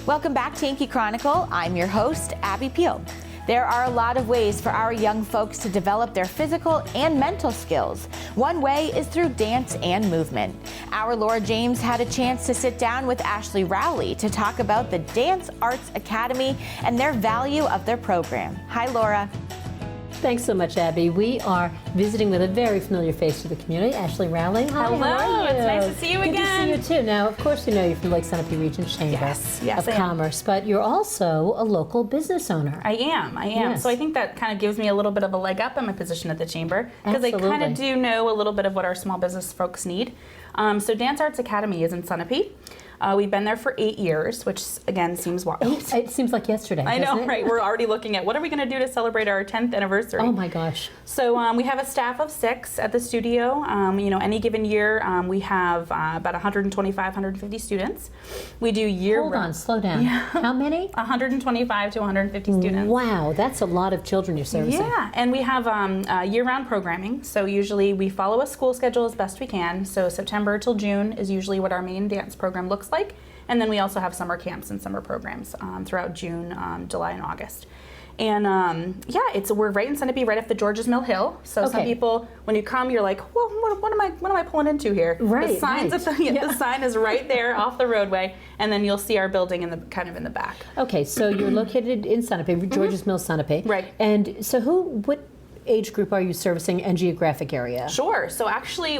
Welcome back to Yankee Chronicle. I'm your host, Abby Peel. There are a lot of ways for our young folks to develop their physical and mental skills. One way is through dance and movement. Our Laura James had a chance to sit down with Ashlee Rowley to talk about the Dance Arts Academy and their value of their program. Hi, Laura. Thanks so much, Abby. We are visiting with a very familiar face to the community, Ashlee Rowley. Hi, hello, how are you? It's nice to see you again. Good to see you too. Now, of course, you know you're from Lake Sunapee Region Chamber of Commerce, but you're also a local business owner. I am. Yes. So I think that kind of gives me a little bit of a leg up in my position at the Chamber, because I kind of do know a little bit of what our small business folks need. So Dance Arts Academy is in Sunapee. We've been there for 8 years, which again seems wild. It seems like yesterday. I know, it? right? We're already looking at what are we going to do to celebrate our 10th anniversary. Oh my gosh! So we have a staff of 6 at the studio. Any given year we have about 125, 150 students. We do Hold on, slow down. Yeah. How many? 125 to 150 students. Wow, that's a lot of children you're servicing. Yeah, and we have year-round programming. So usually we follow a school schedule as best we can. So September till June is usually what our main dance program looks like. And then we also have summer camps and summer programs throughout June, July, and August. And we're right in Sunapee, right off the George's Mill Hill. So some people, when you come, you're like, well, what am I pulling into here? Right. The sign's the sign is right there off the roadway, and then you'll see our building in the in the back. Okay, so you're located in Sunapee, George's Mill, Sunapee. Right. And so what age group are you servicing and geographic area? Sure. So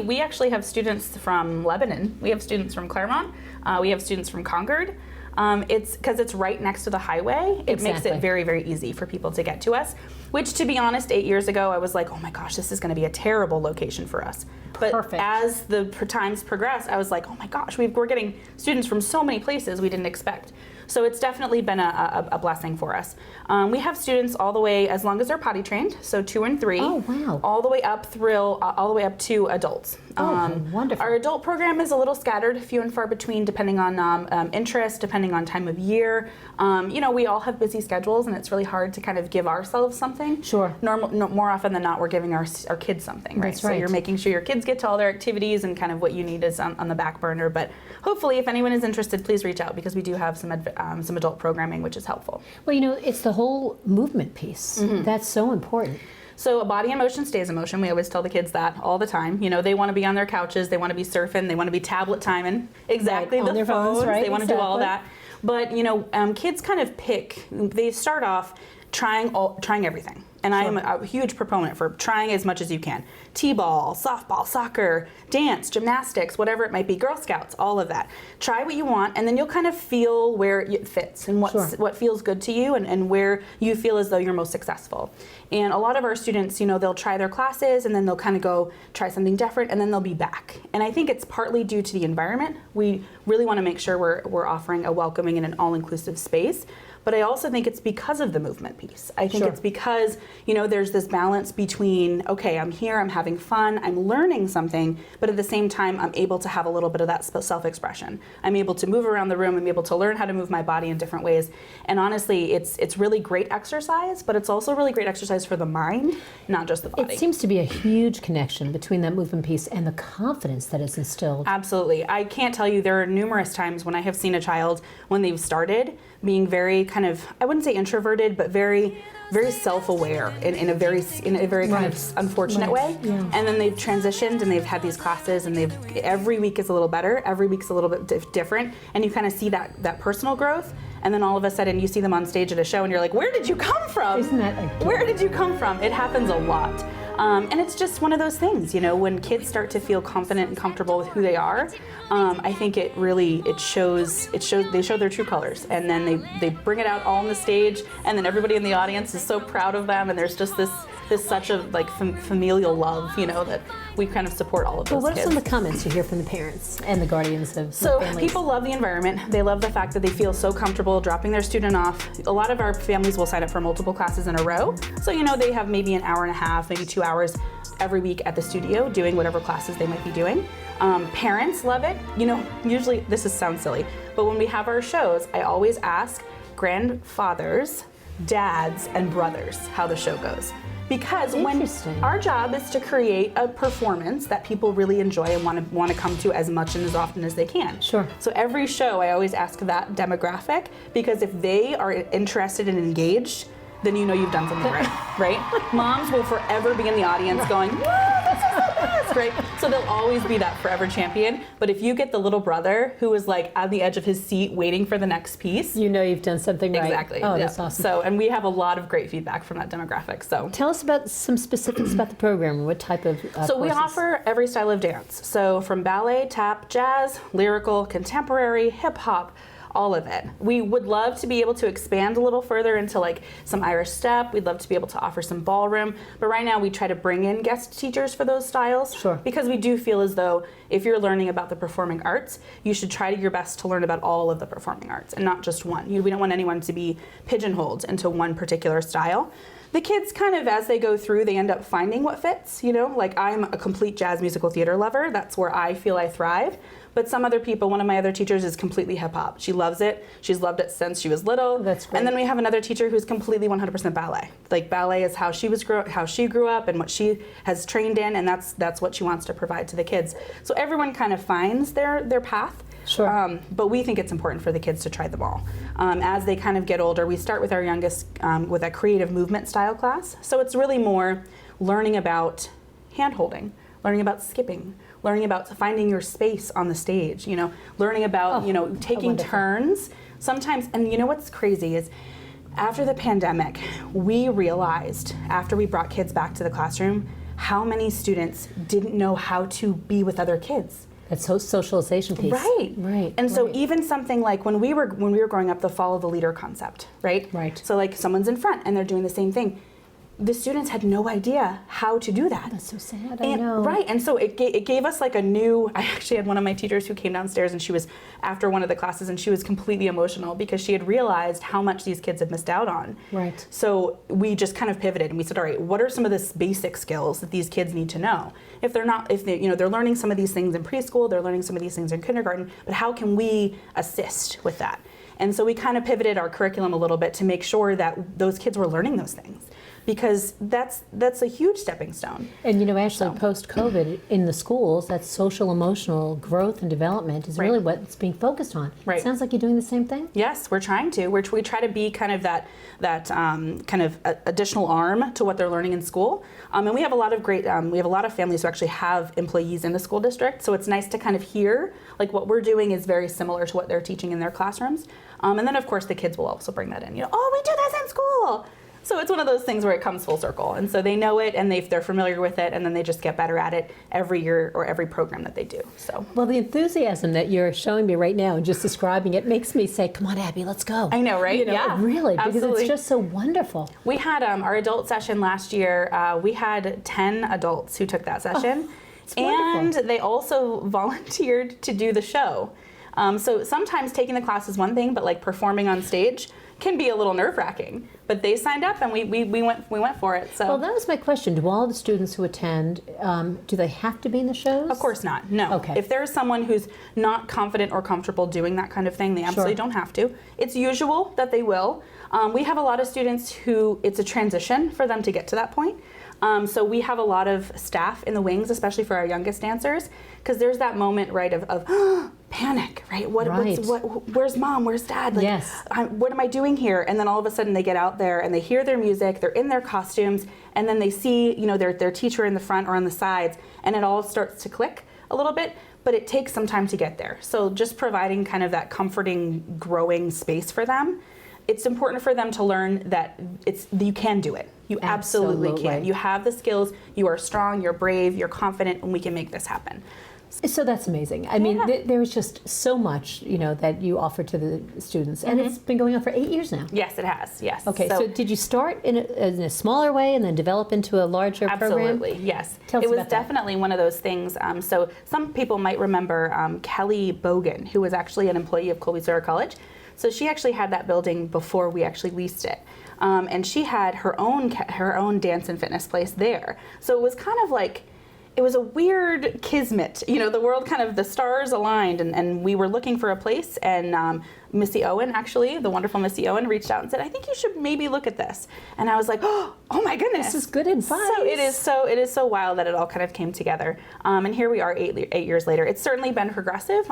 we actually have students from Lebanon. We have students from Claremont. We have students from Concord. It's because it's right next to the highway. It makes it very, very easy for people to get to us, which, to be honest, 8 years ago, I was like, oh my gosh, this is going to be a terrible location for us. But Perfect. as the times progressed, I was like, oh my gosh, we're getting students from so many places we didn't expect. So it's definitely been a blessing for us. We have students all the way, as long as they're potty trained, so 2 and 3. Oh, wow. All the way up to adults. Wonderful. Our adult program is a little scattered, few and far between, depending on interest, depending on time of year. We all have busy schedules, and it's really hard to kind of give ourselves something. Sure. More often than not, we're giving our kids something, right? That's right. So you're making sure your kids get to all their activities, and kind of what you need is on the back burner. But hopefully, if anyone is interested, please reach out, because we do have some adult programming, which is helpful. Well, it's the whole movement piece. Mm-hmm. That's so important. So a body in motion stays in motion. We always tell the kids that all the time. They want to be on their couches, they want to be surfing, they want to be tablet timing. Exactly, right, the phones, right? They want to do all that. But kids kind of they start off trying everything. And I am a huge proponent for trying as much as you can. T-ball, softball, soccer, dance, gymnastics, whatever it might be, Girl Scouts, all of that. Try what you want, and then you'll kind of feel where it fits and what feels good to you, and where you feel as though you're most successful. And a lot of our students, they'll try their classes, and then they'll kind of go try something different, and then they'll be back. And I think it's partly due to the environment. We really want to make sure we're offering a welcoming and an all-inclusive space. But I also think it's because of the movement piece. I think it's because, there's this balance between, okay, I'm here, I'm having fun, I'm learning something, but at the same time, I'm able to have a little bit of that self-expression. I'm able to move around the room, I'm able to learn how to move my body in different ways. And honestly, it's really great exercise, but it's also really great exercise for the mind, not just the body. It seems to be a huge connection between that movement piece and the confidence that is instilled. Absolutely. I can't tell you, there are numerous times when I have seen a child, when they've started, being very kind of, I wouldn't say introverted, but very, very self-aware in a very kind of unfortunate way. Yeah. And then they've transitioned, and they've had these classes, and every week is a little better, every week's a little bit different, and you kind of see that personal growth. And then all of a sudden you see them on stage at a show, and you're like, where did you come from? Isn't that adorable? Where did you come from? It happens a lot. And it's just one of those things, when kids start to feel confident and comfortable with who they are, I think they show their true colors, and then they bring it out all on the stage, and then everybody in the audience is so proud of them, and there's just this such a familial love, that we kind of support all of those kids. Well, what are some of the comments you hear from the parents and the guardians of So the families? People love the environment. They love the fact that they feel so comfortable dropping their student off. A lot of our families will sign up for multiple classes in a row. So, they have maybe an hour and a half, maybe 2 hours every week at the studio doing whatever classes they might be doing. Parents love it. Usually, this sounds silly, but when we have our shows, I always ask grandfathers, dads, and brothers how the show goes. because when Interesting. our job is to create a performance that people really enjoy and want to come to as much and as often as they can. Sure. So every show I always ask that demographic, because if they are interested and engaged, then you know you've done something right? Moms will forever be in the audience going, whoa, this is the best, right? So they'll always be that forever champion. But if you get the little brother who is like on the edge of his seat waiting for the next piece, You know you've done something right. exactly. Oh, yeah. that's awesome. So, and we have a lot of great feedback from that demographic. So Tell us about some specifics about the program. What type of So we courses? offer every style of dance. So from ballet, tap, jazz, lyrical, contemporary, hip hop, all of it. We would love to be able to expand a little further into like some Irish step. We'd love to be able to offer some ballroom. But right now we try to bring in guest teachers for those styles. Sure. Because we do feel as though if you're learning about the performing arts, you should try your best to learn about all of the performing arts and not just one. We don't want anyone to be pigeonholed into one particular style. The kids kind of, as they go through, they end up finding what fits, you know? Like I'm a complete jazz musical theater lover. That's where I feel I thrive. But some other people, one of my other teachers is completely hip hop. She loves it. She's loved it since she was little. That's great. And then we have another teacher who's completely 100% ballet. Like ballet is how she grew up and what she has trained in, and that's what she wants to provide to the kids. So everyone kind of finds their path. Sure. But we think it's important for the kids to try them all. As they kind of get older, we start with our youngest with a creative movement style class. So it's really more learning about hand holding, learning about skipping, learning about finding your space on the stage, you know, learning about, taking wonderful. turns sometimes. And you know what's crazy is after the pandemic, we realized after we brought kids back to the classroom, how many students didn't know how to be with other kids. That's socialization piece. Right. And so even something like when we were growing up, the follow the leader concept, right? Right. So like someone's in front and they're doing the same thing. The students had no idea how to do that. That's so sad. I know. Right, and so it gave us like a new. I actually had one of my teachers who came downstairs, and she was after one of the classes, and she was completely emotional because she had realized how much these kids had missed out on. Right. So we just kind of pivoted, and we said, all right, what are some of the basic skills that these kids need to know? If they're learning some of these things in preschool, they're learning some of these things in kindergarten, but how can we assist with that? And so we kind of pivoted our curriculum a little bit to make sure that those kids were learning those things, because that's a huge stepping stone. And Ashlee, post-COVID in the schools, that social emotional growth and development is really what's being focused on. Right. It sounds like you're doing the same thing. Yes, we're trying to. We try to be kind of that kind of additional arm to what they're learning in school. And we have a lot of great. We have a lot of families who actually have employees in the school district. So it's nice to kind of hear like what we're doing is very similar to what they're teaching in their classrooms. And then of course the kids will also bring that in. Oh, we do this in school. So it's one of those things where it comes full circle. And so they know it and they're familiar with it, and then they just get better at it every year or every program that they do. So. Well, the enthusiasm that you're showing me right now and just describing it makes me say, come on, Abby, let's go. I know, right? Yeah. Really, because absolutely. it's just so wonderful. We had our adult session last year. We had 10 adults who took that session. It's and wonderful. they also volunteered to do the show. So sometimes taking the class is one thing, but like performing on stage can be a little nerve-wracking. But they signed up and we went for it. So Well, that was my question. Do all the students who attend, do they have to be in the shows? of course not. No. Okay. If there's someone who's not confident or comfortable doing that kind of thing, they absolutely don't have to. It's usual that they will. We have a lot of students who it's a transition for them to get to that point. So we have a lot of staff in the wings, especially for our youngest dancers, because there's that moment, right, of panic, right? Where's mom? Where's dad? Like, Yes. What am I doing here? And then all of a sudden they get out there and they hear their music, they're in their costumes, and then they see, their teacher in the front or on the sides, and it all starts to click a little bit. But it takes some time to get there. So just providing kind of that comforting, growing space for them. It's important for them to learn that you can do it. You absolutely can. You have the skills, you are strong, you're brave, you're confident, and we can make this happen. So that's amazing. I mean, there's just so much, that you offer to the students. And it's been going on for 8 years now. Yes, it has. Yes. Okay, so did you start in a smaller way and then develop into a larger program? Absolutely, yes. Tell us it was about that. definitely one of those things. So some people might remember Kelly Bogan, who was actually an employee of Colby-Sawyer College. So she actually had that building before we actually leased it. And she had her own dance and fitness place there. So it was kind of like, it was a weird kismet. The world kind of, the stars aligned, and we were looking for a place, and Missy Owen, actually, the wonderful Missy Owen, reached out and said, I think you should maybe look at this. And I was like, oh my goodness. This is good advice. So it is so wild that it all kind of came together. And here we are 8 years later. It's certainly been progressive.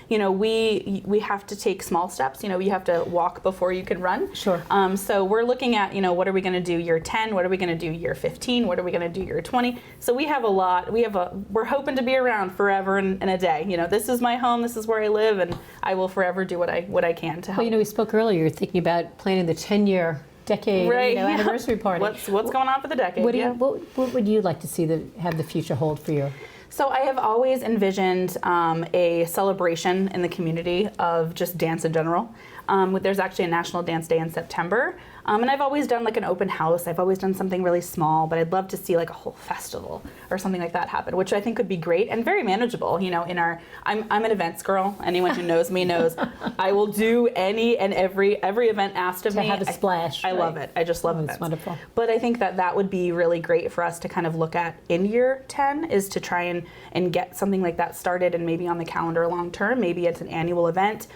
We have to take small steps. You have to walk before you can run. Sure. So we're looking at, what are we going to do year 10? What are we going to do year 15? What are we going to do year 20? So we have a lot. We're hoping to be around forever and a day. This is my home. This is where I live, and I will forever do what I can to help. Well, we spoke earlier. You're thinking about planning the 10-year decade anniversary party. What's going on for the decade? What would you like to see have the future hold for you? So I have always envisioned a celebration in the community of just dance in general. There's actually a National Dance Day in September. And I've always done like an open house. I've always done something really small, but I'd love to see like a whole festival or something like that happen, which I think would be great and very manageable. I'm an events girl. Anyone who knows me knows I will do any and every event asked of me. To have a splash. I love it. I just love events. It's wonderful. But I think that would be really great for us to kind of look at in year 10 is to try and get something like that started and maybe on the calendar long term. Maybe it's an annual event,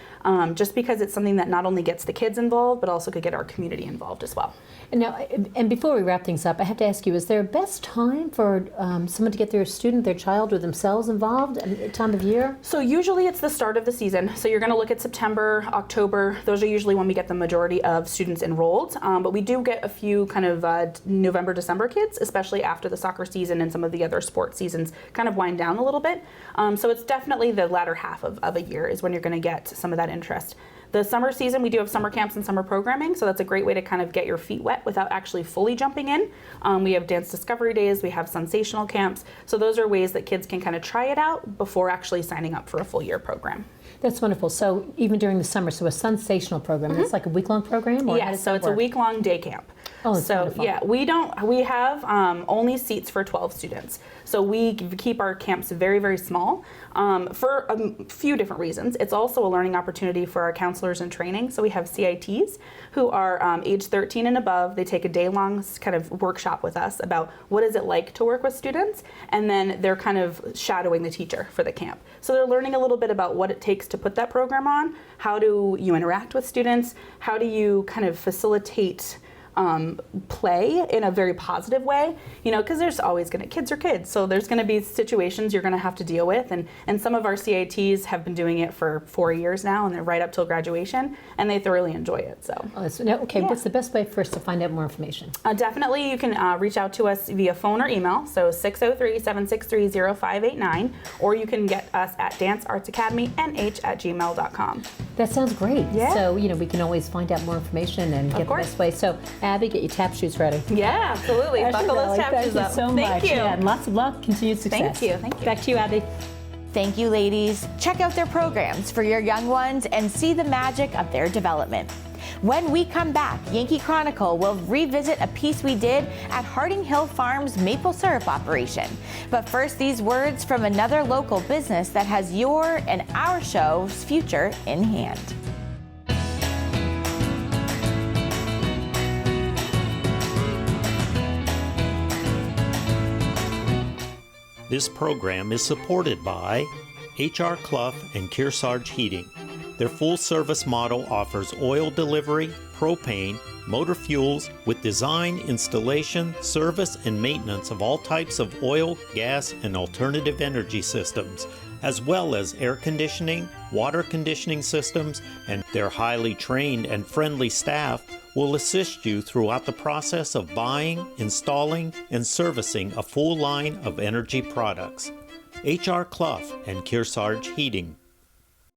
just because it's something that not only gets the kids involved, but also could get our community involved as well. And before we wrap things up, I have to ask you, is there a best time for someone to get their student, their child, or themselves involved at a time of year? So usually it's the start of the season. So you're going to look at September, October. Those are usually when we get the majority of students enrolled. But we do get a few kind of November, December kids, especially after the soccer season and some of the other sports seasons kind of wind down a little bit. So it's definitely the latter half of a year is when you're going to get some of that interest. The summer season, we do have summer camps and summer programming, so that's a great way to kind of get your feet wet without actually fully jumping in. We have dance discovery days, we have sensational camps, so those are ways that kids can kind of try it out before actually signing up for a full year program. That's wonderful. So even during the summer, so a sensational program, it's like a week-long program? Or Yes, so it's a week-long day camp. Oh, that's wonderful. Yeah, we have only seats for 12 students. So we keep our camps very, very small for a few different reasons. It's also a learning opportunity for our counselors in training. So we have CITs who are age 13 and above. They take a day-long kind of workshop with us about what is it like to work with students, and then they're kind of shadowing the teacher for the camp. So they're learning a little bit about what it takes to put that program on, how do you interact with students, how do you kind of facilitate play in a very positive way, because there's always kids are kids, so there's going to be situations you're going to have to deal with, and some of our CITs have been doing it for 4 years now, and they're right up till graduation, and they thoroughly enjoy it. So What's the best way for us to find out more information? Definitely you can reach out to us via phone or email, so 603-763-0589, or you can get us at danceartsacademynh@gmail.com. That sounds great. Yeah. So we can always find out more information and get the best way. So Abby, get your tap shoes ready. Yeah, absolutely. Buckle those tap shoes up. Thank you so much. Thank you. Yeah, and lots of luck, continued success. Thank you. Back to you, Abby. Thank you, ladies. Check out their programs for your young ones and see the magic of their development. When we come back, Yankee Chronicle will revisit a piece we did at Harding Hill Farms maple syrup operation. But first, these words from another local business that has your and our show's future in hand. This program is supported by H.R. Clough and Kearsarge Heating. Their full-service model offers oil delivery, propane, motor fuels with design, installation, service, and maintenance of all types of oil, gas, and alternative energy systems, as well as air conditioning, water conditioning systems, and their highly trained and friendly staff will assist you throughout the process of buying, installing, and servicing a full line of energy products. H.R. Clough and Kearsarge Heating.